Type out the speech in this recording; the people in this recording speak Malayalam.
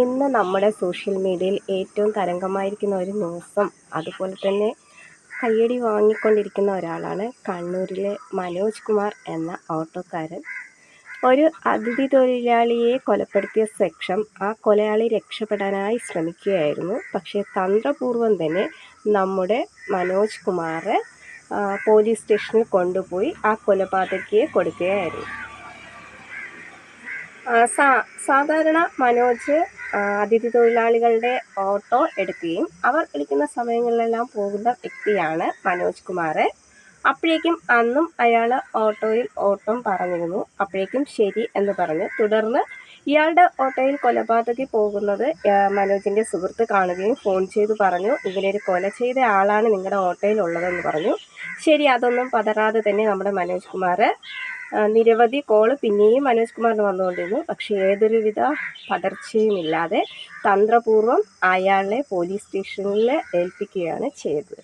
ഇന്ന് നമ്മുടെ സോഷ്യൽ മീഡിയയിൽ ഏറ്റവും തരംഗമായിരിക്കുന്ന ഒരു ന്യൂസും അതുപോലെ തന്നെ കയ്യടി വാങ്ങിക്കൊണ്ടിരിക്കുന്ന ഒരാളാണ് കണ്ണൂരിലെ മനോജ് കുമാർ എന്ന ഓട്ടോക്കാരൻ. ഒരു അതിഥി തൊഴിലാളിയെ കൊലപ്പെടുത്തിയ ശേഷം ആ കൊലയാളി രക്ഷപ്പെടാനായി ശ്രമിക്കുകയായിരുന്നു. പക്ഷേ തന്ത്രപൂർവ്വം തന്നെ നമ്മുടെ മനോജ് കുമാറെ പോലീസ് സ്റ്റേഷനിൽ കൊണ്ടുപോയി ആ കൊലപാതകിയെ കൊടുക്കുകയായിരുന്നു. സാധാരണ മനോജ് അതിഥി തൊഴിലാളികളുടെ ഓട്ടോ എടുക്കുകയും അവർ വിളിക്കുന്ന സമയങ്ങളിലെല്ലാം പോകുന്ന വ്യക്തിയാണ് മനോജ് കുമാർ. അപ്പോഴേക്കും അന്നും അയാൾ ഓട്ടോയിൽ ഓട്ടം പറഞ്ഞിരുന്നു. അപ്പോഴേക്കും ശരി എന്ന് പറഞ്ഞു. തുടർന്ന് ഇയാളുടെ ഓട്ടോയിൽ കൊലപാതകി പോകുന്നത് മനോജിൻ്റെ സുഹൃത്ത് കാണുകയും ഫോൺ ചെയ്ത് പറഞ്ഞു, ഇങ്ങനെയൊരു കൊല ചെയ്ത ആളാണ് നിങ്ങളുടെ ഓട്ടോയിൽ ഉള്ളതെന്ന് പറഞ്ഞു. ശരി, അതൊന്നും പതറാതെ തന്നെ നമ്മുടെ മനോജ് കുമാർ നിരവധി കോള് പിന്നെയും മനോജ് കുമാറിന് വന്നുകൊണ്ടിരുന്നു. പക്ഷേ ഏതൊരുവിധ പതർച്ചയുമില്ലാതെ തന്ത്രപൂർവ്വം അയാളെ പോലീസ് സ്റ്റേഷനിൽ ഏൽപ്പിക്കുകയാണ് ചെയ്തത്.